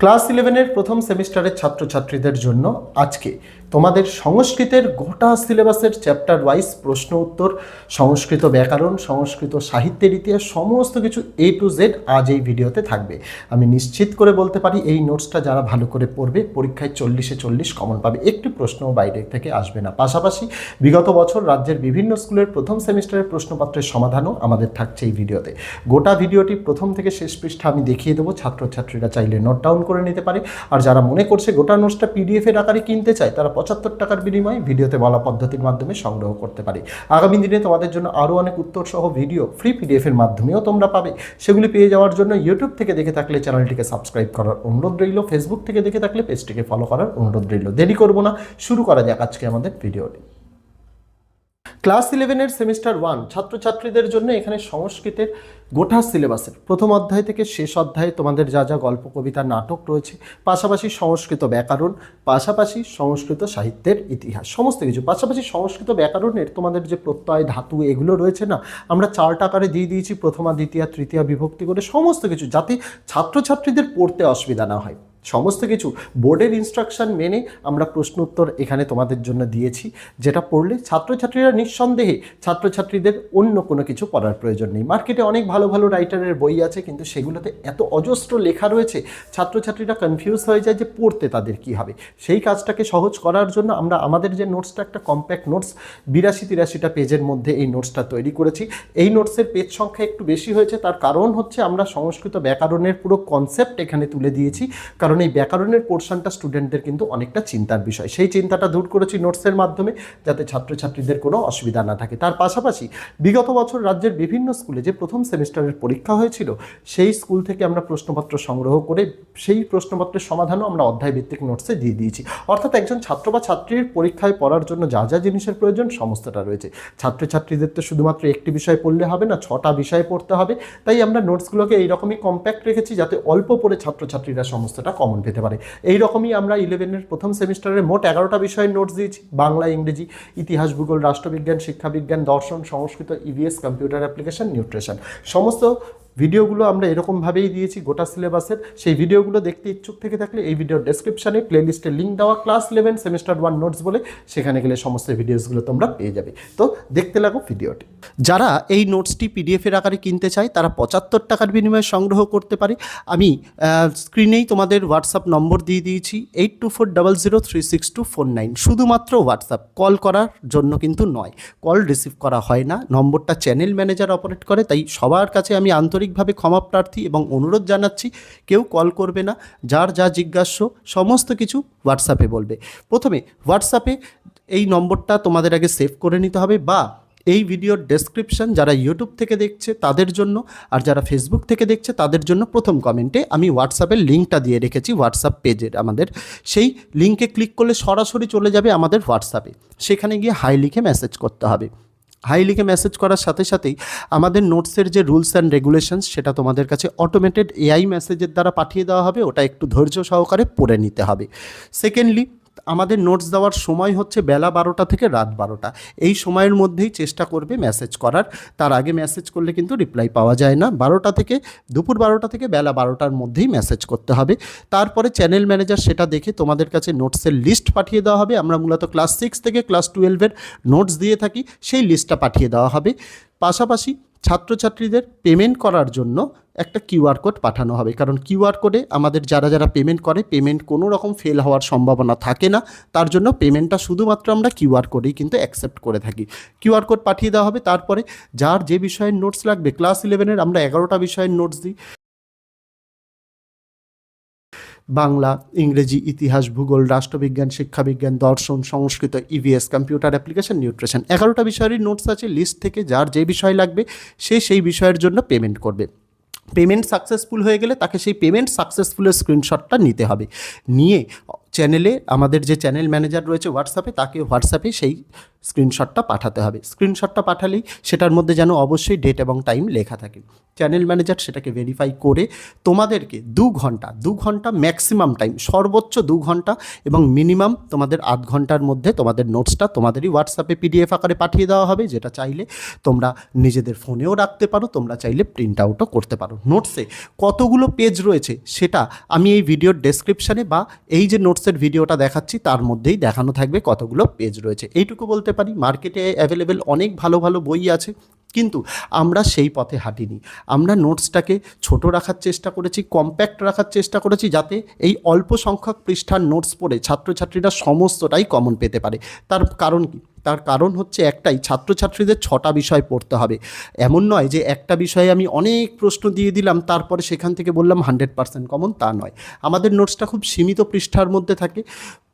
Class 11-এর প্রথম সেমিস্টারের ছাত্রছাত্রীদের জন্য আজকে তোমাদের সংস্কৃতের গোটা সিলেবাসের চ্যাপ্টার ওয়াইজ প্রশ্ন উত্তর, সংস্কৃত ব্যাকরণ, সংস্কৃত সাহিত্যের ইতিহাস সমস্ত কিছু A to Z আজ এই ভিডিওতে থাকবে। আমি নিশ্চিত করে বলতে পারি এই নোটসটা যারা ভালো করে পড়বে পরীক্ষায় 40-এ 40 কমন পাবে, একটি প্রশ্নও বাইরে থেকে আসবে না। পাশাপাশি বিগত বছর রাজ্যের বিভিন্ন স্কুলের প্রথম সেমিস্টারের প্রশ্নপত্রের সমাধানও আমাদের থাকছে এই ভিডিওতে। গোটা ভিডিওটি প্রথম থেকে শেষ পৃষ্ঠা আমি দেখিয়ে দেবো, ছাত্রছাত্রীরা চাইলে নোট ডাউন করে নিতে পারে। আর যারা মনে করছে গোটা নোটসটা PDF-এর আকারে কিনতে চায় তারা 75 টাকার বিনিময়ে ভিডিওতে বলা পদ্ধতির মাধ্যমে সংগ্রহ করতে পারে। আগামী দিনে তোমাদের জন্য আরও অনেক উত্তর সহ ভিডিও ফ্রি PDF-এর মাধ্যমেও তোমরা পাবে। সেগুলি পেয়ে যাওয়ার জন্য ইউটিউব থেকে দেখে থাকলে চ্যানেলটিকে সাবস্ক্রাইব করার অনুরোধ রইল, ফেসবুক থেকে দেখে থাকলে পেজটিকে ফলো করার অনুরোধ রইল। দেরি করবো না, শুরু করা যাক আজকে আমাদের ভিডিওটি। ক্লাস 11-এর সেমিস্টার 1 ছাত্রছাত্রীদের জন্য এখানে সংস্কৃতের গোটা সিলেবাসের প্রথম অধ্যায় থেকে শেষ অধ্যায়ে তোমাদের যা যা গল্প, কবিতা, নাটক রয়েছে, পাশাপাশি সংস্কৃত ব্যাকরণ, পাশাপাশি সংস্কৃত সাহিত্যের ইতিহাস সমস্ত কিছু, পাশাপাশি সংস্কৃত ব্যাকরণের তোমাদের যে প্রত্যয়, ধাতু এগুলো রয়েছে না, আমরা চার্ট আকারে দিয়ে দিয়েছি প্রথমা, দ্বিতীয়া, তৃতীয়া বিভক্তি করে সমস্ত কিছু, যাতে ছাত্রছাত্রীদের পড়তে অসুবিধা না হয়। সমস্ত কিছু বোর্ডের ইনস্ট্রাকশন মেনে আমরা প্রশ্ন উত্তর এখানে তোমাদের জন্য দিয়েছি, যেটা পড়লে ছাত্রছাত্রীরা নিঃসন্দেহে ছাত্রছাত্রীদের অন্য কোনো কিছু পড়ার প্রয়োজন নেই। মার্কেটে অনেক ভালো ভালো রাইটারের বই আছে, কিন্তু সেগুলোতে এত অজস্র লেখা রয়েছে ছাত্রছাত্রীরা কনফিউজ হয়ে যায় যে পড়তে তাদের কি হবে। সেই কাজটাকে সহজ করার জন্য আমরা আমাদের যে নোটসটা, একটা কম্প্যাক্ট নোটস 82-83টা পেজের মধ্যে এই নোটসটা তৈরি করেছি। এই নোটসের পেজ সংখ্যা একটু বেশি হয়েছে, তার কারণ হচ্ছে আমরা সংস্কৃত ব্যাকরণের পুরো কনসেপ্ট এখানে তুলে দিয়েছি, কারণ এই ব্যাকরণের পোর্শনটা স্টুডেন্টদের কিন্তু অনেকটা চিন্তার বিষয়। সেই চিন্তাটা দূর করেছি নোটসের মাধ্যমে, যাতে ছাত্রছাত্রীদের কোনো অসুবিধা না থাকে। তার পাশাপাশি বিগত বছর রাজ্যের বিভিন্ন স্কুলে যে প্রথম সেমিস্টারের পরীক্ষা হয়েছিল, সেই স্কুল থেকে আমরা প্রশ্নপত্র সংগ্রহ করে সেই প্রশ্নপত্রের সমাধানও আমরা অধ্যায়ভিত্তিক নোটসে দিয়ে দিয়েছি। অর্থাৎ একজন ছাত্র বা ছাত্রীর পরীক্ষায় পড়ার জন্য যা যা জিনিসের প্রয়োজন সমস্তটা রয়েছে। ছাত্রছাত্রীদের তো শুধুমাত্র একটি বিষয় পড়লে হবে না, 6টা বিষয় পড়তে হবে। তাই আমরা নোটসগুলোকে এইরকমই কম্প্যাক্ট রেখেছি, যাতে অল্প পড়ে ছাত্রছাত্রীরা সমস্তটা কমন পেতে পারে। এই রকমই আমরা 11-এর প্রথম সেমিস্টারে মোট 11টা বিষয়ের নোটস দিয়েছি: বাংলা, ইংরেজি, ইতিহাস, ভূগোল, রাষ্ট্রবিজ্ঞান, শিক্ষাবিজ্ঞান, দর্শন, সংস্কৃত, EVS, কম্পিউটার অ্যাপ্লিকেশন, নিউট্রিশন। সমস্ত ভিডিওগুলো আমরা এরকমভাবেই দিয়েছি গোটা সিলেবাসের। সেই ভিডিওগুলো দেখতে ইচ্ছুক থেকে থাকলে এই ভিডিওর ডেসক্রিপশানে প্লেলিস্টের লিঙ্ক দেওয়া, ক্লাস 11 সেমিস্টার 1 নোটস বলে, সেখানে গেলে সমস্ত ভিডিওসগুলো তোমরা পেয়ে যাবে। তো দেখতে লাগো ভিডিওটি। যারা এই নোটসটি PDF-এর আকারে কিনতে চায় তারা 75 টাকার বিনিময়ে সংগ্রহ করতে পারে। আমি স্ক্রিনেই তোমাদের হোয়াটসঅ্যাপ নম্বর দিয়ে দিয়েছি, 8240036249। শুধুমাত্র হোয়াটসঅ্যাপ, কল করার জন্য কিন্তু নয়, কল রিসিভ করা হয় না। নম্বরটা চ্যানেল ম্যানেজার অপারেট করে, তাই সবার কাছে আমি আন্তরিকভাবে ক্ষমা প্রার্থী এবং অনুরোধ জানাচ্ছি, কেউ কল করবে না। যার যা জিজ্ঞাস্য সমস্ত কিছু হোয়াটসঅ্যাপে বলবে। প্রথমে হোয়াটসঅ্যাপে এই নম্বরটা তোমাদের আগে সেভ করে নিতে হবে, বা এই ভিডিওর ডেসক্রিপশন যারা ইউটিউব থেকে দেখছে তাদের জন্য, আর যারা ফেসবুক থেকে দেখছে তাদের জন্য প্রথম কমেন্টে আমি হোয়াটসঅ্যাপের লিঙ্কটা দিয়ে রেখেছি, হোয়াটসঅ্যাপ পেজের আমাদের। সেই লিঙ্কে ক্লিক করলে সরাসরি চলে যাবে আমাদের হোয়াটসঅ্যাপে। সেখানে গিয়ে হাই লিখে মেসেজ করতে হবে। হাই লিখে মেসেজ করার সাথে সাথেই আমাদের নোটসের যে রুলস অ্যান্ড রেগুলেশনস, সেটা তোমাদের কাছে অটোমেটেড AI মেসেজের দ্বারা পাঠিয়ে দেওয়া হবে। ওটা একটু ধৈর্য সহকারে পড়ে নিতে হবে। সেকেন্ডলি, আমাদের নোটস দেওয়ার সময় হচ্ছে বেলা 12টা থেকে রাত 12টা। এই সময়ের মধ্যেই চেষ্টা করবে মেসেজ করার। তার আগে মেসেজ করলে কিন্তু রিপ্লাই পাওয়া যায় না। দুপুর 12টা থেকে বেলা 12টার মধ্যেই মেসেজ করতে হবে। তারপরে চ্যানেল ম্যানেজার সেটা দেখে তোমাদের কাছে নোটসের লিস্ট পাঠিয়ে দেওয়া হবে। আমরা মূলত ক্লাস 6 থেকে ক্লাস 12-এর নোটস দিয়ে থাকি, সেই লিস্টটা পাঠিয়ে দেওয়া হবে। পাশাপাশি ছাত্রছাত্রীদের পেমেন্ট করার জন্য একটা QR কোড পাঠানো হবে, কারণ QR কোডে আমাদের যারা যারা পেমেন্ট করে, পেমেন্ট কোনো রকম ফেল হওয়ার সম্ভাবনা থাকে না। তার জন্য পেমেন্টটা শুধুমাত্র আমরা QR কোডেই কিন্তু অ্যাকসেপ্ট করে থাকি। QR কোড পাঠিয়ে দেওয়া হবে। তারপরে যার যে বিষয়ের নোটস লাগবে, ক্লাস 11-এর আমরা 11টা বিষয়ের নোটস দিই: বাংলা, ইংরেজি, ইতিহাস, ভূগোল, রাষ্ট্রবিজ্ঞান, শিক্ষাবিজ্ঞান, দর্শন, সংস্কৃত, EVS, কম্পিউটার অ্যাপ্লিকেশন, নিউট্রিশন। 11টা বিষয়েরই নোটস আছে। লিস্ট থেকে যার যে বিষয় লাগবে সেই বিষয়ের জন্য পেমেন্ট করবে। পেমেন্ট সাকসেসফুল হয়ে গেলে তাকে সেই পেমেন্ট সাকসেসফুলের স্ক্রিনশটটা নিতে হবে। নিয়ে চ্যানেলে আমাদের যে চ্যানেল ম্যানেজার রয়েছে হোয়াটসঅ্যাপে, তাকে হোয়াটসঅ্যাপে সেই স্ক্রিনশটটা পাঠাতে হবে। স্ক্রিনশটটা পাঠালেই সেটার মধ্যে যেন অবশ্যই ডেট এবং টাইম লেখা থাকে। চ্যানেল ম্যানেজার সেটাকে ভেরিফাই করে তোমাদেরকে 2 ঘন্টা ম্যাক্সিমাম টাইম, সর্বোচ্চ 2 ঘন্টা এবং মিনিমাম তোমাদের 8 ঘন্টার মধ্যে তোমাদের নোটসটা তোমাদেরই হোয়াটসঅ্যাপে পিডিএফ আকারে পাঠিয়ে দেওয়া হবে, যেটা চাইলে তোমরা নিজেদের ফোনেও রাখতে পারো, তোমরা চাইলে প্রিন্ট আউটও করতে পারো। নোটসে কতগুলো পেজ রয়েছে সেটা আমি এই ভিডিওর ডেসক্রিপশানে বা এই যে নোটসের ভিডিওটা দেখাচ্ছি তার মধ্যেই দেখানো থাকবে কতগুলো পেজ রয়েছে। এইটুকু বলতে পারি, মার্কেটে অ্যাভেলেবেল অনেক ভালো ভালো বই আছে, কিন্তু আমরা সেই পথে হাঁটিনি। আমরা নোটসটাকে ছোট রাখার চেষ্টা করেছি, কম্প্যাক্ট রাখার চেষ্টা করেছি, যাতে এই অল্প সংখ্যক পৃষ্ঠার নোটস পড়ে ছাত্রছাত্রীরা সমস্তটাই কমন পেতে পারে। তার কারণ কি? তার কারণ হচ্ছে একটাই, ছাত্রছাত্রীদের 6টা বিষয় পড়তে হবে। এমন নয় যে একটা বিষয়ে আমি অনেক প্রশ্ন দিয়ে দিলাম তারপরে সেখান থেকে বললাম 100% কমন, তা নয়। আমাদের নোটসটা খুব সীমিত পৃষ্ঠার মধ্যে থাকে,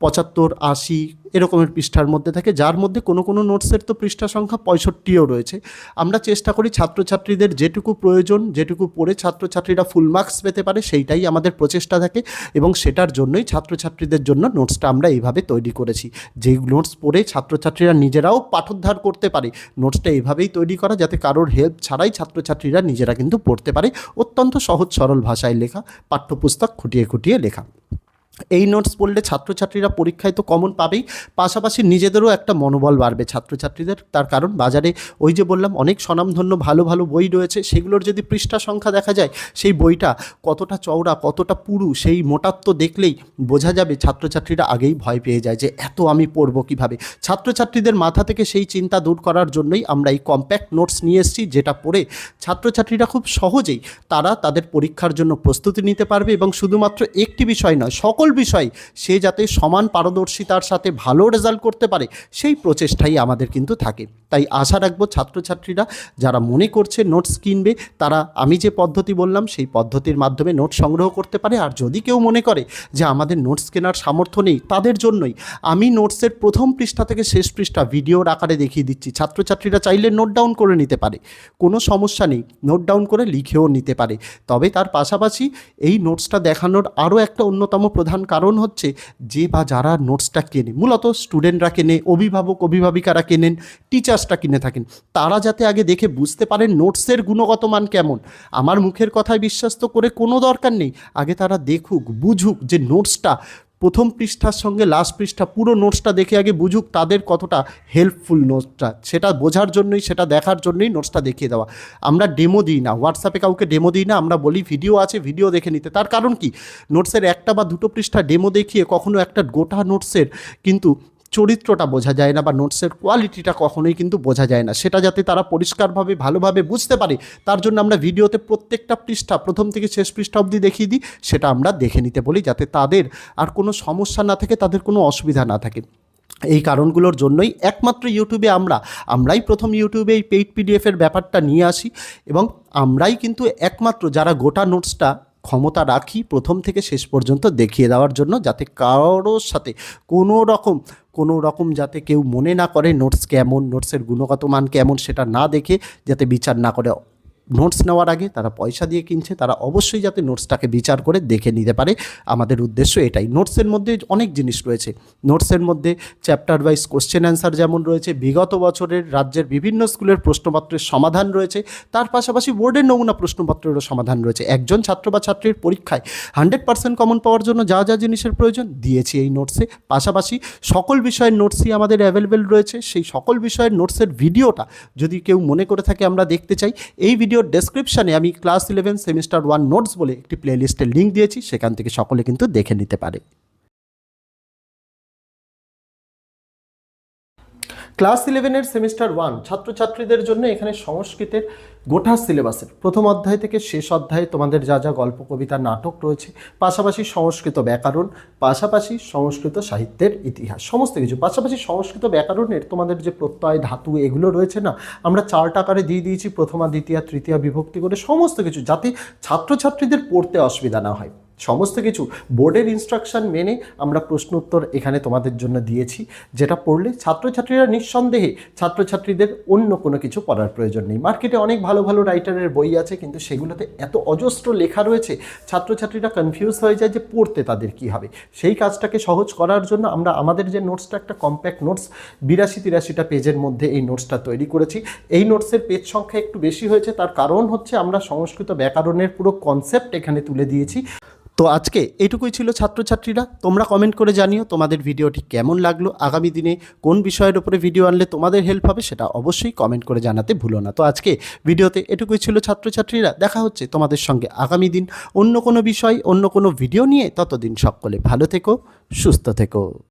75-80 এরকমের পৃষ্ঠার মধ্যে থাকে, যার মধ্যে কোনো কোনো নোটসের তো পৃষ্ঠা সংখ্যা 65ও রয়েছে। আমরা চেষ্টা করি ছাত্রছাত্রীদের যেটুকু প্রয়োজন, যেটুকু পড়ে ছাত্রছাত্রীরা ফুল মার্কস পেতে পারে, সেইটাই আমাদের প্রচেষ্টা থাকে এবং সেটার জন্যই ছাত্রছাত্রীদের জন্য নোটসটা আমরা এইভাবে তৈরি করেছি। যেই নোটস পড়ে ছাত্রছাত্রীরা নিজেরাও পাঠোদ্ধার করতে পারে, নোটসটা এইভাবেই তৈরি করা যাতে কারোর হেল্প ছাড়াই ছাত্রছাত্রীরা নিজেরা কিন্তু পড়তে পারে। অত্যন্ত সহজ সরল ভাষায় লেখা, পাঠ্যপুস্তক খুঁটিয়ে খুঁটিয়ে লেখা। এই নোটস পড়লে ছাত্রছাত্রীরা পরীক্ষায় তো কমন পাবেই, পাশাপাশি নিজেদেরও একটা মনোবল বাড়বে ছাত্রছাত্রীদের। তার কারণ বাজারে ওই যে বললাম অনেক স্বনামধন্য ভালো ভালো বই রয়েছে, সেগুলোর যদি পৃষ্ঠা সংখ্যা দেখা যায়, সেই বইটা কতটা চওড়া কতটা পুরু সেই মোটাত্ব দেখলেই বোঝা যাবে ছাত্রছাত্রীরা আগেই ভয় পেয়ে যায় যে এত আমি পড়ব কীভাবে। ছাত্রছাত্রীদের মাথা থেকে সেই চিন্তা দূর করার জন্যই আমরা এই কম্প্যাক্ট নোটস নিয়ে এসেছি, যেটা পড়ে ছাত্রছাত্রীরা খুব সহজেই তারা তাদের পরীক্ষার জন্য প্রস্তুতি নিতে পারবে এবং শুধুমাত্র একটি বিষয় নয়, সকল বিষয় সে যাতে সমান পারদর্শিতার সাথে ভালো রেজাল্ট করতে পারে সেই প্রচেষ্টাই আমাদের কিন্তু থাকে। তাই আশা রাখবো ছাত্রছাত্রীরা যারা মনে করছে নোটস কিনবে, তারা আমি যে পদ্ধতি বললাম সেই পদ্ধতির মাধ্যমে নোটস সংগ্রহ করতে পারে। আর যদি কেউ মনে করে যে আমাদের নোটস কেনার সামর্থ্য নেই, তাদের জন্যই আমি নোটসের প্রথম পৃষ্ঠা থেকে শেষ পৃষ্ঠা ভিডিওর আকারে দেখিয়ে দিচ্ছি। ছাত্রছাত্রীরা চাইলে নোট ডাউন করে নিতে পারে, কোনো সমস্যা নেই, নোট ডাউন করে লিখেও নিতে পারে। তবে তার পাশাপাশি এই নোটসটা দেখানোর আরও একটা অন্যতম প্রধান কারণ হচ্ছে, যে বা যারা নোটসটা কেনে, মূলত স্টুডেন্টরা কেনে, অভিভাবক অভিভাবিকারা কেনেন, টিচার্সরা কিনে থাকেন, তারা যাতে আগে দেখে বুঝতে পারেন নোটসের গুণগত মান কেমন। আমার মুখের কথায় বিশ্বাস তো করে কোনো দরকার নেই, আগে তারা দেখুক বুঝুক যে নোটসটা প্রথম পৃষ্ঠার সঙ্গে লাস্ট পৃষ্ঠা পুরো নোটসটা দেখে আগে বুঝুক তাদের কতটা হেল্পফুল নোটসটা। সেটা বোঝার জন্যই, সেটা দেখার জন্যই নোটসটা দেখিয়ে দেওয়া। আমরা ডেমো দিই না, হোয়াটসঅ্যাপে কাউকে ডেমো দিই না, আমরা বলি ভিডিও আছে ভিডিও দেখে নিতে। তার কারণ কি, নোটসের একটা বা দুটো পৃষ্ঠা ডেমো দেখিয়ে কখনো একটা গোটা নোটসের কিন্তু চরিত্রটা বোঝা যায় না বা নোটসের কোয়ালিটিটা কখনোই কিন্তু বোঝা যায় না। সেটা যাতে তারা পরিষ্কারভাবে ভালোভাবে বুঝতে পারে, তার জন্য আমরা ভিডিওতে প্রত্যেকটা পৃষ্ঠা প্রথম থেকে শেষ পৃষ্ঠা অবধি দেখিয়ে দিই। সেটা আমরা দেখে নিতে বলি যাতে তাদের আর কোনো সমস্যা না থাকে, তাদের কোনো অসুবিধা না থাকে। এই কারণগুলোর জন্যই একমাত্র ইউটিউবে আমরাই প্রথম ইউটিউবে এই পেইড পিডিএফের ব্যাপারটা নিয়ে আসি এবং আমরাই কিন্তু একমাত্র যারা গোটা নোটসটা ক্ষমতা রাখি প্রথম থেকে শেষ পর্যন্ত দেখিয়ে দেওয়ার জন্য, যাতে কারোর সাথে কোনো রকম যাতে কেউ মনে না করে নোটস কেমন, নোটসের গুণগত মান কেমন সেটা না দেখে যাতে বিচার না করে। নোটস নেওয়ার আগে তারা পয়সা দিয়ে কিনছে, তারা অবশ্যই যাতে নোটসটাকে বিচার করে দেখে নিতে পারে। আমাদের উদ্দেশ্য এটাই। নোটসের মধ্যে অনেক জিনিস রয়েছে, নোটসের মধ্যে চ্যাপ্টার ওয়াইজ কোশ্চেন অ্যান্সার যেমন রয়েছে, বিগত বছরের রাজ্যের বিভিন্ন স্কুলের প্রশ্নপত্রের সমাধান রয়েছে, তার পাশাপাশি বোর্ডের নমুনা প্রশ্নপত্রেরও সমাধান রয়েছে। একজন ছাত্র বা ছাত্রীর পরীক্ষায় 100% কমন পাওয়ার জন্য যা যা জিনিসের প্রয়োজন দিয়েছি এই নোটসে। পাশাপাশি সকল বিষয়ের নোটসই আমাদের অ্যাভেলেবেল রয়েছে। সেই সকল বিষয়ের নোটসের ভিডিওটা যদি কেউ মনে করে থাকে আমরা দেখতে চাই, এই ভিডিও ডেসক্রিপশানে আমি ক্লাস 11 সেমিস্টার 1 নোটস বলে একটি প্লেলিস্টের লিঙ্ক দিয়েছি, সেখান থেকে সকলে কিন্তু দেখে নিতে পারে। ক্লাস 11 সেমিস্টার 1 ছাত্রছাত্রীদের জন্য এখানে সংস্কৃতের গোটা সিলেবাসের প্রথম অধ্যায় থেকে শেষ অধ্যায়ে তোমাদের যা যা গল্প কবিতা নাটক রয়েছে, পাশাপাশি সংস্কৃত ব্যাকরণ, পাশাপাশি সংস্কৃত সাহিত্যের ইতিহাস, সমস্ত কিছু, পাশাপাশি সংস্কৃত ব্যাকরণের তোমাদের যে প্রত্যয় ধাতু এগুলো রয়েছে না, আমরা চার্ট আকারে দিয়ে দিয়েছি প্রথমা দ্বিতীয়া তৃতীয়া বিভক্তি করে সমস্ত কিছু, যাতে ছাত্রছাত্রীদের পড়তে অসুবিধা না হয়। সমস্ত কিছু বোর্ডের ইনস্ট্রাকশন মেনে আমরা প্রশ্ন উত্তর এখানে তোমাদের জন্য দিয়েছি, যেটা পড়লে ছাত্রছাত্রীরা নিঃসন্দেহে ছাত্রছাত্রীদের অন্য কোনো কিছু পড়ার প্রয়োজন নেই। মার্কেটে অনেক ভালো ভালো রাইটারের বই আছে, কিন্তু সেগুলোতে এত অজস্র লেখা রয়েছে, ছাত্রছাত্রীরা কনফিউজ হয়ে যায় যে পড়তে তাদের কি হবে। সেই কাজটাকে সহজ করার জন্য আমরা আমাদের যে নোটসটা, একটা কম্প্যাক্ট নোটস 82-83টা পেজের মধ্যে এই নোটসটা তৈরি করেছি। এই নোটসের পেজ সংখ্যা একটু বেশি হয়েছে, তার কারণ হচ্ছে আমরা সংস্কৃত ব্যাকরণের পুরো কনসেপ্ট এখানে তুলে দিয়েছি। তো আজকে এটুকুই ছিল ছাত্রছাত্রীরা। তোমরা কমেন্ট করে জানিও তোমাদের ভিডিওটি কেমন লাগলো, আগামী দিনে কোন বিষয়ের উপরে ভিডিও আনলে তোমাদের হেল্প হবে সেটা অবশ্যই কমেন্ট করে জানাতে ভুলো না। তো আজকে ভিডিওতে এটুকুই ছিল ছাত্রছাত্রীরা। দেখা হচ্ছে তোমাদের সঙ্গে আগামী দিন অন্য কোনো বিষয়, অন্য কোনো ভিডিও নিয়ে। ততদিন সকলে ভালো থেকো, সুস্থ থেকো।